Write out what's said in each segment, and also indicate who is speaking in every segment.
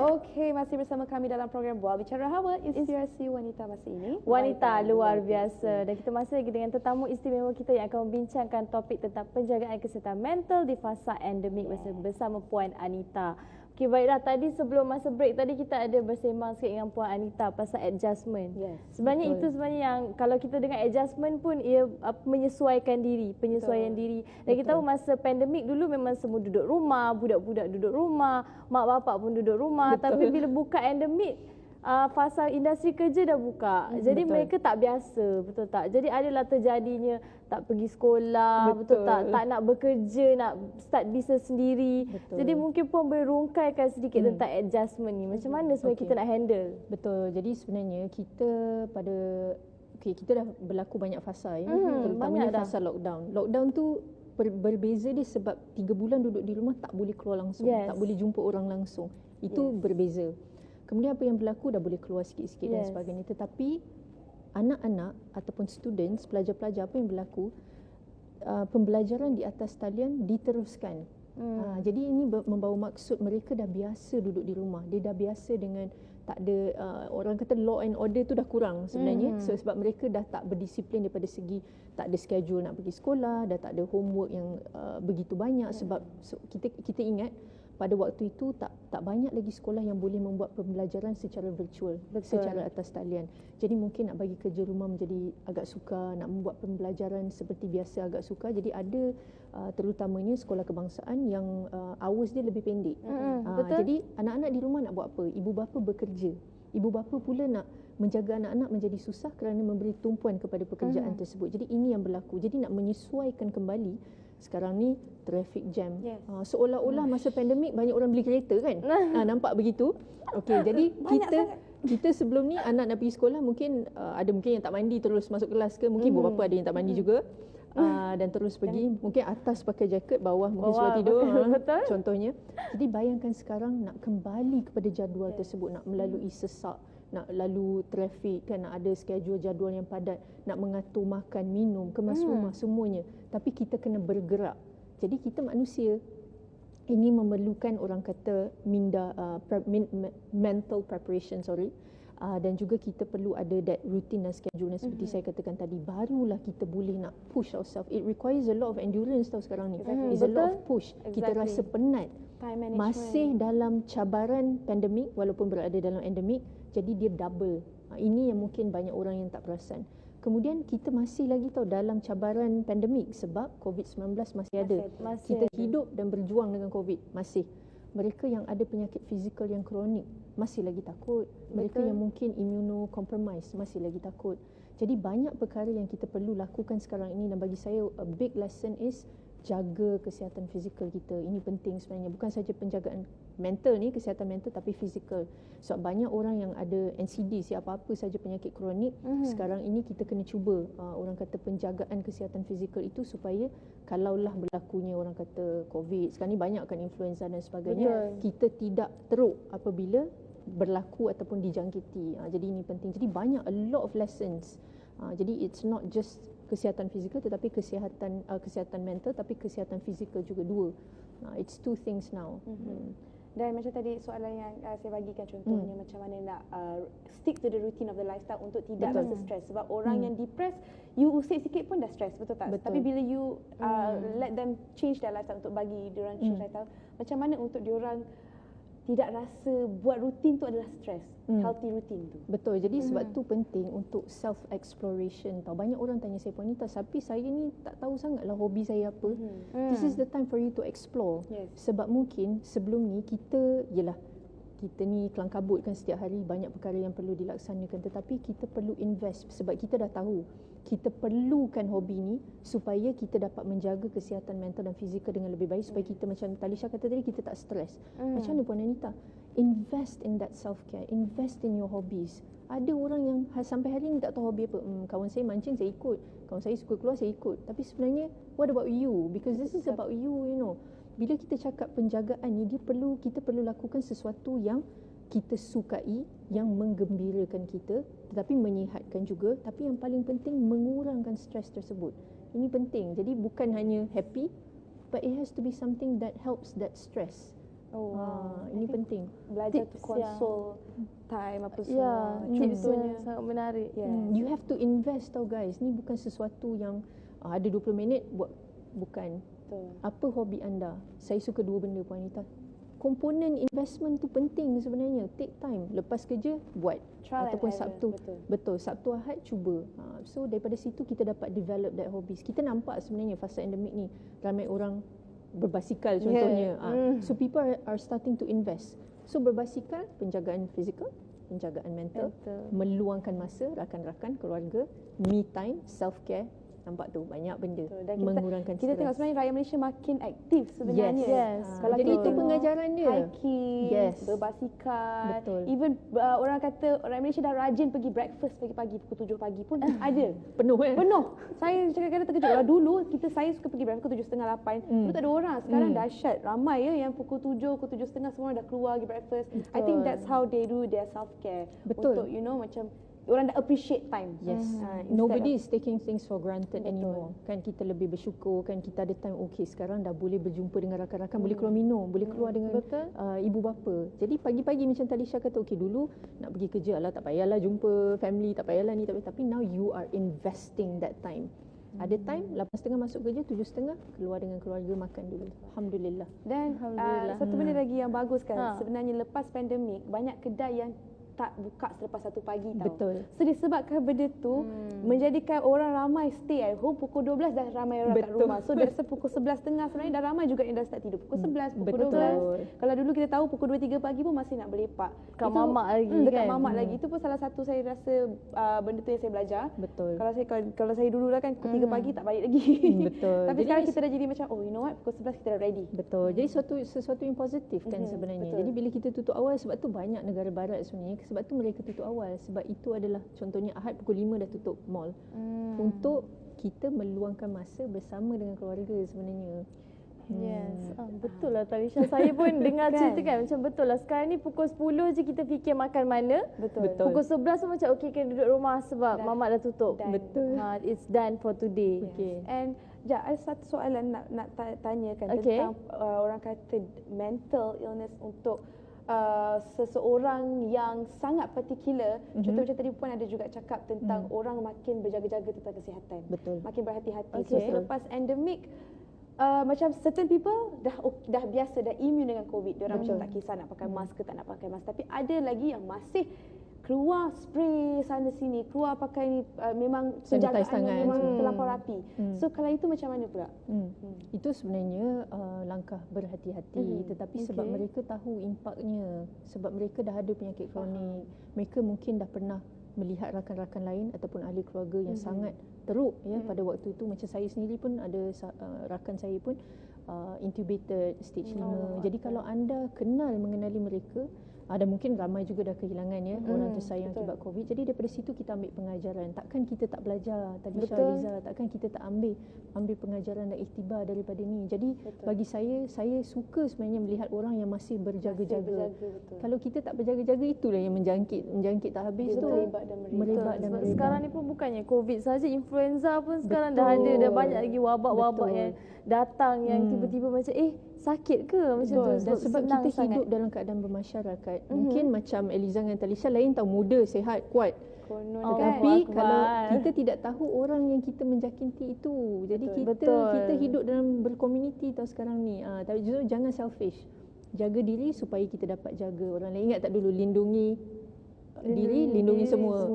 Speaker 1: Okey, masih bersama kami dalam program Bual Bicara Hawa, inspirasi wanita masa ini.
Speaker 2: Wanita luar biasa. Dan kita masih lagi dengan tetamu istimewa kita yang akan membincangkan topik tentang penjagaan kesihatan mental di fasa endemik bersama Puan Anita. Okey, baiklah, tadi sebelum masa break tadi kita ada bersembang sikit dengan Puan Anita pasal adjustment. Sebenarnya itu sebenarnya yang kalau kita dengan adjustment pun ia penyesuaian diri. Dan kita tahu masa pandemik dulu memang semua duduk rumah, budak-budak duduk rumah, mak bapak pun duduk rumah. Tapi bila buka endemik, fasa industri kerja dah buka. Jadi mereka tak biasa, betul tak? Jadi adalah terjadinya tak pergi sekolah, betul tak? Tak nak bekerja, nak start bisnes sendiri. Jadi mungkin pun boleh rungkaikan sedikit tentang adjustment ni. Macam mana sebenarnya kita nak handle?
Speaker 3: Betul. Jadi sebenarnya kita kita dah berlaku banyak fasa ya. Terutamanya fasa lockdown. Lockdown tu berbeza dia sebab 3 bulan duduk di rumah tak boleh keluar langsung, tak boleh jumpa orang langsung. Itu berbeza. Kemudian apa yang berlaku dah boleh keluar sikit-sikit dan sebagainya. Tetapi anak-anak ataupun students, pelajar-pelajar, apa yang berlaku, pembelajaran di atas talian diteruskan. Jadi ini membawa maksud mereka dah biasa duduk di rumah. Dia dah biasa dengan tak ada, orang kata law and order tu dah kurang sebenarnya. Sebab mereka dah tak berdisiplin daripada segi tak ada schedule nak pergi sekolah, dah tak ada homework yang begitu banyak. Sebab kita ingat pada waktu itu tak banyak lagi sekolah yang boleh membuat pembelajaran secara virtual, secara atas talian. Jadi mungkin nak bagi kerja rumah menjadi agak sukar, nak membuat pembelajaran seperti biasa agak sukar. Jadi ada terutamanya sekolah kebangsaan yang hours dia lebih pendek. Jadi anak-anak di rumah nak buat apa? Ibu bapa bekerja. Ibu bapa pula nak menjaga anak-anak menjadi susah kerana memberi tumpuan kepada pekerjaan tersebut. Jadi ini yang berlaku. Jadi nak menyesuaikan kembali. Sekarang ni traffic jam. Seolah-olah masa pandemik banyak orang beli kereta kan? Nampak begitu? Okey, jadi kita sebelum ni anak nak pergi sekolah mungkin ada mungkin yang tak mandi terus masuk kelas ke, mungkin ibu bapa ada yang tak mandi juga. Dan terus pergi, mungkin atas pakai jaket, bawah mungkin seluar tidur, contohnya. Jadi bayangkan sekarang nak kembali kepada jadual tersebut, nak melalui sesak, nak lalu trafik kan, nak ada schedule jadual yang padat, nak mengatur makan, minum, kemas rumah, semuanya. Tapi kita kena bergerak. Jadi kita manusia, ini memerlukan orang kata mental preparation, dan juga kita perlu ada that routine dan schedule. Dan seperti saya katakan tadi, barulah kita boleh nak push ourselves. It requires a lot of endurance tau sekarang ni. It's a lot of push. Kita rasa penat. Masih dalam cabaran pandemik, walaupun berada dalam endemik, jadi dia double. Ini yang mungkin banyak orang yang tak perasan. Kemudian kita masih lagi tahu dalam cabaran pandemik sebab COVID-19 masih ada. Kita hidup dan berjuang dengan COVID masih. Mereka yang ada penyakit fizikal yang kronik masih lagi takut. Mereka yang mungkin immunocompromised masih lagi takut. Jadi banyak perkara yang kita perlu lakukan sekarang ini, dan bagi saya a big lesson is jaga kesihatan fizikal kita. Ini penting sebenarnya. Bukan saja penjagaan mental ni, kesihatan mental, tapi fizikal. Sebab banyak orang yang ada NCD, apa-apa saja penyakit kronik, sekarang ini kita kena cuba orang kata penjagaan kesihatan fizikal itu supaya kalaulah berlakunya orang kata COVID, sekarang ni banyak kan influenza dan sebagainya, kita tidak teruk apabila berlaku ataupun dijangkiti. Jadi ini penting. Jadi banyak a lot of lessons. Jadi it's not just kesihatan fizikal tetapi kesihatan mental, tapi kesihatan fizikal juga dua. It's two things now.
Speaker 1: Dan macam tadi soalan yang saya bagikan contohnya, macam mana nak stick to the routine of the lifestyle untuk tidak rasa stres. Sebab orang yang depressed, you usik sikit pun dah stres, betul tak? Tapi bila you let them change their lifestyle, untuk bagi diorang change lifestyle, macam mana untuk diorang tidak rasa buat rutin tu adalah stres, healthy routine tu.
Speaker 3: Betul. Jadi sebab tu penting untuk self exploration tau. Banyak orang tanya saya, Puan Anita, tapi saya ni tak tahu sangatlah hobi saya apa. This is the time for you to explore. Sebab mungkin sebelum ni kita ni kelang kabut kan, setiap hari banyak perkara yang perlu dilaksanakan, tetapi kita perlu invest sebab kita dah tahu kita perlukan hobi ni supaya kita dapat menjaga kesihatan mental dan fizikal dengan lebih baik, supaya kita, macam Talisha kata tadi, kita tak stres. Macam mana Puan Anita? Invest in that self care, invest in your hobbies. Ada orang yang sampai hari ni tak tahu hobi apa. Kawan saya mancing, saya ikut. Kawan saya suka keluar, saya ikut. Tapi sebenarnya, what about you? Because this is about you, you know. Bila kita cakap penjagaan ni, kita perlu lakukan sesuatu yang kita sukai, yang menggembirakan kita, tetapi menyihatkan juga, tapi yang paling penting mengurangkan stres tersebut. Ini penting. Jadi bukan hanya happy, but it has to be something that helps that stress. Ini penting.
Speaker 1: Belajar to
Speaker 2: Tips
Speaker 1: console time apa semua.
Speaker 2: Ya, tips
Speaker 1: Contohnya.
Speaker 2: yang sangat menarik.
Speaker 3: You have to invest tau guys. Ni bukan sesuatu yang ada 20 minit buat. Bukan.
Speaker 1: Betul.
Speaker 3: Apa hobi anda? Saya suka 2 benda Puan Anita. Komponen investment tu penting sebenarnya. Take time. Lepas kerja buat.
Speaker 1: Trial and
Speaker 3: Ataupun
Speaker 1: error,
Speaker 3: Sabtu.
Speaker 1: betul.
Speaker 3: Sabtu Ahad cuba. So daripada situ kita dapat develop that hobbies. Kita nampak sebenarnya fasa endemik ni ramai orang berbasikal contohnya. So people are starting to invest. So berbasikal, penjagaan fizikal, penjagaan mental, meluangkan masa rakan-rakan, keluarga, me time, self care. Nampak tu banyak benda.
Speaker 1: Dan
Speaker 3: mengurangkan
Speaker 1: kita tengok sebenarnya rakyat Malaysia makin aktif sebenarnya.
Speaker 2: Yes.
Speaker 1: Kalau
Speaker 3: jadi
Speaker 1: kita
Speaker 3: itu pengajaran dia.
Speaker 1: Hiking, berbasikal.
Speaker 3: Betul.
Speaker 1: Even orang kata orang Malaysia dah rajin pergi breakfast pagi-pagi pukul 7 pagi pun ada.
Speaker 3: Penuh kan?
Speaker 1: Penuh. Saya kadang-kadang terkejut. Kalau dulu saya suka pergi breakfast pukul 7.30, 8. Dulu tak ada orang. Sekarang dahsyat. Ramai yang pukul 7, pukul 7.30 semua dah keluar pergi breakfast. I think that's how they do their self care.
Speaker 3: Betul.
Speaker 1: Untuk macam orang dah appreciate time.
Speaker 3: Yes. Nobody is taking things for granted anymore. Kan kita lebih bersyukur, kan kita ada time okey sekarang dah boleh berjumpa dengan rakan-rakan, boleh keluar minum, boleh keluar dengan ibu bapa. Jadi pagi-pagi macam Talisha kata okey dulu nak pergi kerja alah tak payahlah jumpa family, tak payahlah ni tapi now you are investing that time. Ada time 8.30 masuk kerja, 7.30 keluar dengan keluarga makan dulu. Alhamdulillah.
Speaker 1: Dan satu benda lagi yang bagus kan, sebenarnya lepas pandemik banyak kedai yang tak buka selepas 1 pagi tau.
Speaker 3: Betul.
Speaker 1: So disebabkan benda tu menjadikan orang ramai stay at home pukul 12 dah ramai orang kat rumah. So dari pukul 11.30 sebenarnya dah ramai juga yang dah start tidur. Pukul 11, pukul 12. Kalau dulu kita tahu pukul 2-3 pagi pun masih nak berlepak.
Speaker 2: Kat mamak lagi
Speaker 1: dekat
Speaker 2: kan.
Speaker 1: mamak lagi. Itu pun salah satu saya rasa benda tu yang saya belajar.
Speaker 3: Betul.
Speaker 1: Kalau saya dulu lah kan pukul 3 pagi tak balik lagi.
Speaker 3: Betul.
Speaker 1: Tapi sekarang kita dah jadi macam you know what, pukul 11 kita dah ready.
Speaker 3: Betul. Jadi sesuatu yang positif kan sebenarnya.
Speaker 1: Betul.
Speaker 3: Jadi bila kita tutup awal, sebab tu banyak negara barat sebenarnya, sebab tu mereka tutup awal. Sebab itu adalah contohnya Ahad pukul 5 dah tutup mall. Untuk kita meluangkan masa bersama dengan keluarga sebenarnya.
Speaker 2: Yes, betul lah Talisha. Saya pun dengar cerita kan macam betul lah. Sekarang ni pukul 10 je kita fikir makan mana.
Speaker 1: Betul.
Speaker 2: Pukul 11 pun macam okey kan duduk rumah sebab mamak dah tutup.
Speaker 3: Betul.
Speaker 2: It's done for today.
Speaker 3: Okay.
Speaker 1: And ada satu soalan nak tanyakan tentang orang kata mental illness untuk seseorang yang sangat particular. Contoh macam tadi pun ada juga cakap tentang orang makin berjaga-jaga tentang kesihatan.
Speaker 3: Betul.
Speaker 1: Makin berhati-hati. So selepas endemik macam certain people dah biasa, dah immune dengan COVID. Diorang macam tak kisah nak pakai mask ke tak nak pakai mask. Tapi ada lagi yang masih keluar spray sana sini, keluar pakai ni memang penjagaannya memang terlampau rapi. So kalau itu macam mana pula?
Speaker 3: Itu sebenarnya langkah berhati-hati, tetapi sebab mereka tahu impaknya, sebab mereka dah ada penyakit kronik, mereka mungkin dah pernah melihat rakan-rakan lain ataupun ahli keluarga yang sangat teruk pada waktu itu. Macam saya sendiri pun ada rakan saya pun intubated stage 5. Jadi kalau anda mengenali mereka, ada mungkin ramai juga dah kehilangan orang tersayang akibat COVID. Jadi daripada situ kita ambil pengajaran. Takkan kita tak belajar, Talisha, Liza, takkan kita tak ambil pengajaran dan iktibar daripada ni. Jadi bagi saya suka sebenarnya melihat orang yang masih berjaga-jaga. Kalau kita tak berjaga-jaga, itulah yang menjangkit tak habis tu. Merebak dan merebak.
Speaker 2: Sekarang ni pun bukannya COVID saja, influenza pun sekarang dah ada, dah banyak lagi wabak-wabak yang datang yang tiba-tiba macam sakit ke macam tu.
Speaker 3: Dan sebab kita hidup dalam keadaan bermasyarakat, mungkin macam Eliza dan Talisha lain tahu muda, sihat, kuat. Tetapi kalau kita tidak tahu orang yang kita menjangkiti itu, jadi kita hidup dalam berkomuniti tahu sekarang ni. Tapi justru jangan selfish. Jaga diri supaya kita dapat jaga orang lain. Ingat tak dulu, lindungi diri, lindungi semua.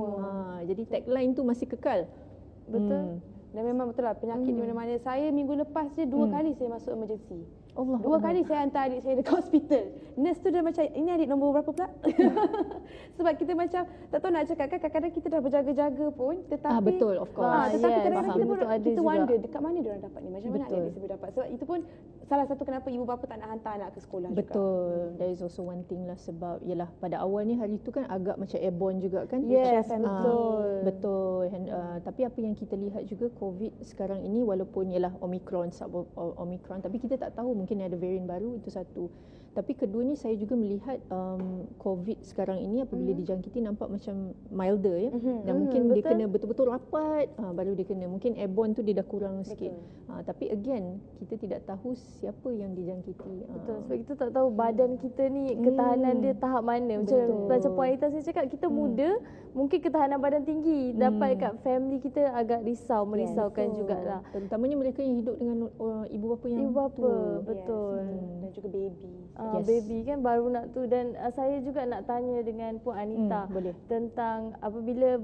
Speaker 3: Jadi tagline tu masih kekal.
Speaker 1: Betul. Dan memang betul lah penyakit di mana-mana. Saya minggu lepas je 2 kali saya masuk emergency. 2 kali saya hantar adik saya dekat hospital. Nurse tu dah macam, ini adik nombor berapa pula? Sebab kita macam tak tahu nak cakap kan, kadang-kadang kita dah berjaga-jaga pun, tetapi
Speaker 3: betul, of course.
Speaker 1: tetapi kadang-kadang kita pun kita
Speaker 2: juga
Speaker 1: wonder dekat mana diorang dapat ni, macam mana adik saya dapat. Sebab itu pun salah satu kenapa ibu bapa tak nak hantar anak ke sekolah juga.
Speaker 3: Betul. There is also one thing lah, sebab yalah pada awalnya hari tu kan agak macam airborne juga kan.
Speaker 2: Yes, betul.
Speaker 3: Betul. Tapi apa yang kita lihat juga COVID sekarang ini, walaupun yalah Omicron, Omicron, tapi kita tak tahu mungkin ada varian baru, itu satu. Tapi keduanya saya juga melihat COVID sekarang ini apabila dijangkiti nampak macam milder ya. Dan mungkin dia kena betul-betul rapat baru dia kena. Mungkin airborne tu dia dah kurang sikit. Tapi again kita tidak tahu siapa yang dijangkiti.
Speaker 2: Betul. Sebab kita tak tahu badan kita ni ketahanan dia tahap mana. Macam Puan Anita saya cakap, kita muda mungkin ketahanan badan tinggi. Dapat kat family kita agak merisaukan jugalah.
Speaker 3: Terutamanya mereka yang hidup dengan ibu bapa yang tua.
Speaker 2: Betul.
Speaker 1: Dan juga baby.
Speaker 2: Baby kan baru nak tu. Dan saya juga nak tanya dengan Puan Anita tentang apabila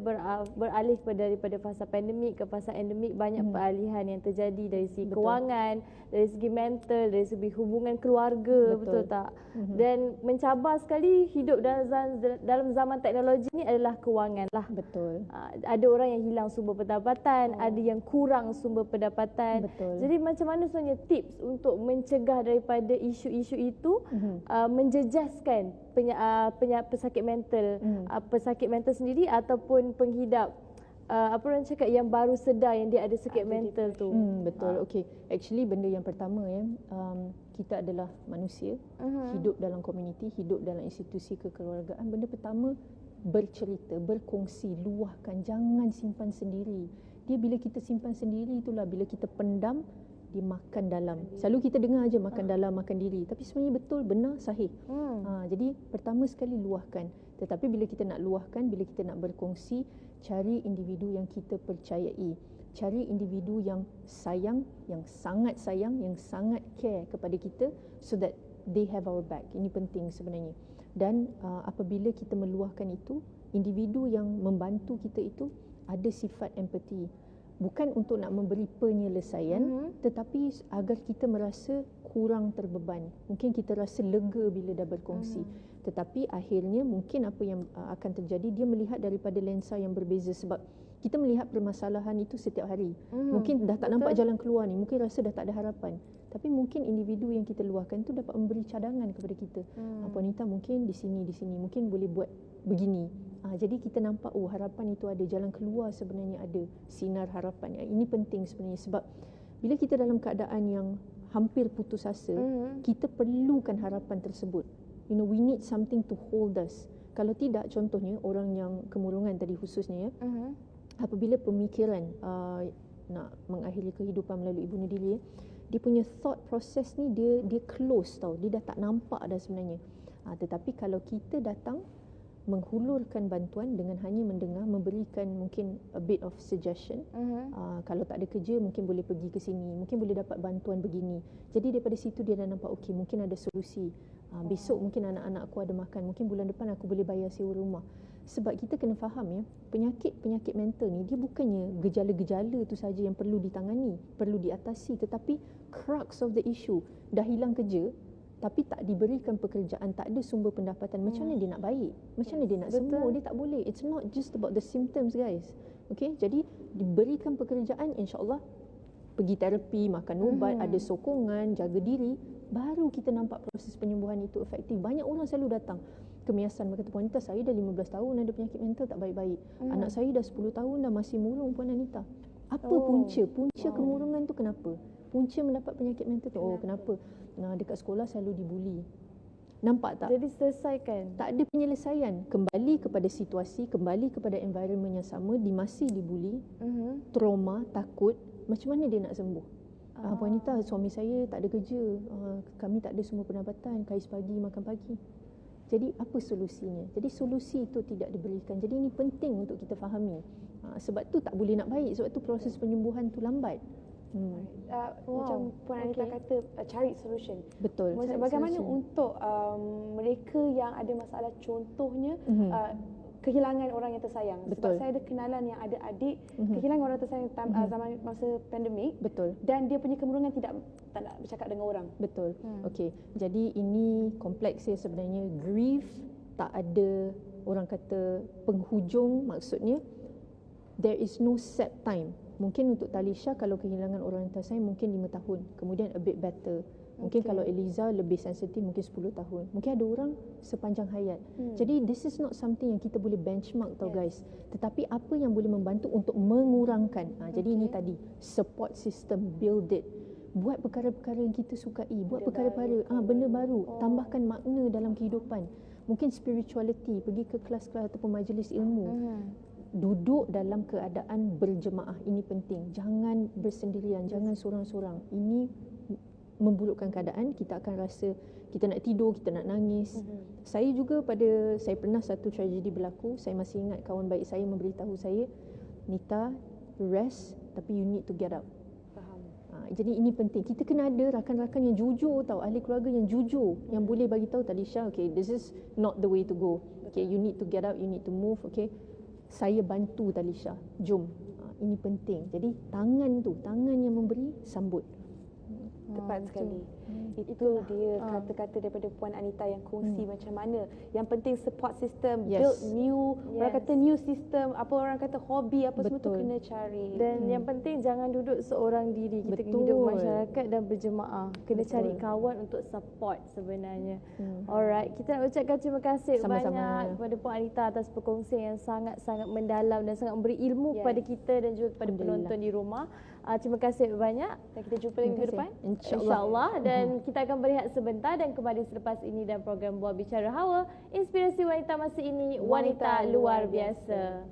Speaker 2: beralih daripada fasa pandemik ke fasa endemik, banyak peralihan yang terjadi dari segi kewangan, dari segi mental, dari segi hubungan keluarga, betul tak? Dan mencabar sekali hidup dalam zaman teknologi ni adalah kewangan lah.
Speaker 3: Betul.
Speaker 2: Ada orang yang hilang sumber pendapatan, ada yang kurang sumber pendapatan.
Speaker 3: Betul.
Speaker 2: Jadi macam mana sebenarnya tips untuk mencegah daripada isu-isu itu menjejaskan pesakit mental, pesakit mental sendiri ataupun penghidap apa orang cakap yang baru sedar yang dia ada sakit mental tu.
Speaker 3: Betul. Okey. Actually benda yang pertama ya, kita adalah manusia, hidup dalam komuniti, hidup dalam institusi kekeluargaan. Benda pertama, bercerita, berkongsi, luahkan, jangan simpan sendiri. Dia bila kita simpan sendiri itulah bila kita pendam, dia makan dalam. Selalu kita dengar aja makan dalam, makan diri. Tapi sebenarnya betul, benar, sahih. Jadi pertama sekali luahkan. Tetapi bila kita nak luahkan, bila kita nak berkongsi, cari individu yang kita percayai. Cari individu yang sayang, yang sangat care kepada kita so that they have our back. Ini penting sebenarnya. Dan apabila kita meluahkan itu, individu yang membantu kita itu ada sifat empati. Bukan untuk nak memberi penyelesaian, tetapi agar kita merasa kurang terbeban. Mungkin kita rasa lega bila dah berkongsi. Tetapi akhirnya mungkin apa yang akan terjadi, dia melihat daripada lensa yang berbeza. Sebab kita melihat permasalahan itu setiap hari. Mungkin dah tak nampak jalan keluar ni, mungkin rasa dah tak ada harapan. Tapi mungkin individu yang kita luahkan tu dapat memberi cadangan kepada kita. Puan Anita mungkin di sini, mungkin boleh buat begini. Jadi kita nampak harapan itu ada, jalan keluar sebenarnya ada, sinar harapan. Ini penting sebenarnya sebab bila kita dalam keadaan yang hampir putus asa, kita perlukan harapan tersebut. We need something to hold us. Kalau tidak, contohnya orang yang kemurungan tadi khususnya apabila pemikiran nak mengakhiri kehidupan melalui bunuh diri, dia punya thought process ni dia close tau, dia dah tak nampak dah sebenarnya. Tetapi kalau kita datang menghulurkan bantuan dengan hanya mendengar, memberikan mungkin a bit of suggestion. Kalau tak ada kerja mungkin boleh pergi ke sini, mungkin boleh dapat bantuan begini. Jadi daripada situ dia dah nampak okey, mungkin ada solusi. Besok mungkin anak-anak aku ada makan, mungkin bulan depan aku boleh bayar sewa rumah. Sebab kita kena faham ya, penyakit mental ni dia bukannya gejala-gejala tu saja yang perlu ditangani, perlu diatasi, tetapi crux of the issue, dah hilang kerja tapi tak diberikan pekerjaan, tak ada sumber pendapatan, macam mana dia nak baik? Macam mana dia nak sembuh? Dia tak boleh. It's not just about the symptoms, guys. Okay, jadi diberikan pekerjaan, insya-Allah pergi terapi, makan ubat, ada sokongan, jaga diri, baru kita nampak proses penyembuhan itu efektif. Banyak orang selalu datang kemiasan, berkata, Puan Anita, saya dah 15 tahun ada penyakit mental tak baik-baik. Anak saya dah 10 tahun dah masih murung, Puan Anita. Apa punca? Punca kemurungan tu kenapa? Punca mendapat penyakit mental tu, kenapa? Dekat sekolah selalu dibuli. Nampak tak?
Speaker 2: Jadi selesaikan.
Speaker 3: Tak ada penyelesaian. Kembali kepada situasi, kembali kepada environment yang sama, masih dibuli, trauma, takut, macam mana dia nak sembuh? Puan Anita, suami saya tak ada kerja, kami tak ada semua pendapatan, kais pagi, makan pagi. Jadi apa solusinya? Jadi solusi itu tidak diberikan. Jadi ini penting untuk kita fahami. Sebab tu tak boleh nak baik, sebab tu proses penyembuhan tu lambat.
Speaker 1: Macam Puan Anita kata, cari solution.
Speaker 3: Betul.
Speaker 1: Bagaimana untuk mereka yang ada masalah, contohnya kehilangan orang yang tersayang.
Speaker 3: Betul.
Speaker 1: Sebab saya ada kenalan yang ada adik kehilangan orang tersayang zaman masa pandemik.
Speaker 3: Betul.
Speaker 1: Dan dia punya kemurungan tak nak bercakap dengan orang.
Speaker 3: Betul. Okey. Jadi ini kompleks ya sebenarnya. Grief tak ada orang kata penghujung, maksudnya there is no set time. Mungkin untuk Talisha kalau kehilangan orang yang tersayang mungkin 5 tahun. Kemudian a bit better. Mungkin kalau Eliza lebih sensitif mungkin 10 tahun. Mungkin ada orang sepanjang hayat. Jadi this is not something yang kita boleh benchmark tau guys. Tetapi apa yang boleh membantu untuk mengurangkan. Jadi ini tadi support system, build it. buat perkara-perkara yang kita sukai, buat perkara-perkara benda baru, tambahkan makna dalam kehidupan. Mungkin spirituality, pergi ke kelas-kelas ataupun majlis ilmu. Duduk dalam keadaan berjemaah, ini penting. Jangan bersendirian, jangan sorang-sorang. Ini memburukkan keadaan, kita akan rasa kita nak tidur, kita nak nangis. Saya juga saya pernah satu tragedi berlaku, saya masih ingat kawan baik saya memberitahu saya, Nita, rest tapi you need to get up. Jadi ini penting. Kita kena ada rakan-rakan yang jujur tau, ahli keluarga yang jujur, yang boleh bagi tahu Talisha, okay, this is not the way to go. Okay, you need to get up, you need to move. Okay, saya bantu Talisha, jom. Ini penting. Jadi tangan yang memberi, sambut.
Speaker 1: Tepat sekali. Itu dia kata-kata daripada Puan Anita yang kongsi macam mana. Yang penting support system, build new, orang kata new system, apa orang kata hobi, apa semua tu kena cari.
Speaker 2: Dan yang penting jangan duduk seorang diri. Kita kena hidup masyarakat dan berjemaah. Kena cari kawan untuk support sebenarnya. Alright, kita nak ucapkan terima kasih banyak kepada Puan Anita atas perkongsian yang sangat-sangat mendalam dan sangat memberi ilmu kepada kita dan juga kepada penonton di rumah. Terima kasih banyak dan kita jumpa lagi minggu depan insyaAllah. Dan kita akan berehat sebentar dan kembali selepas ini dalam program Buah Bicara Hawa, inspirasi wanita masa ini, wanita luar biasa.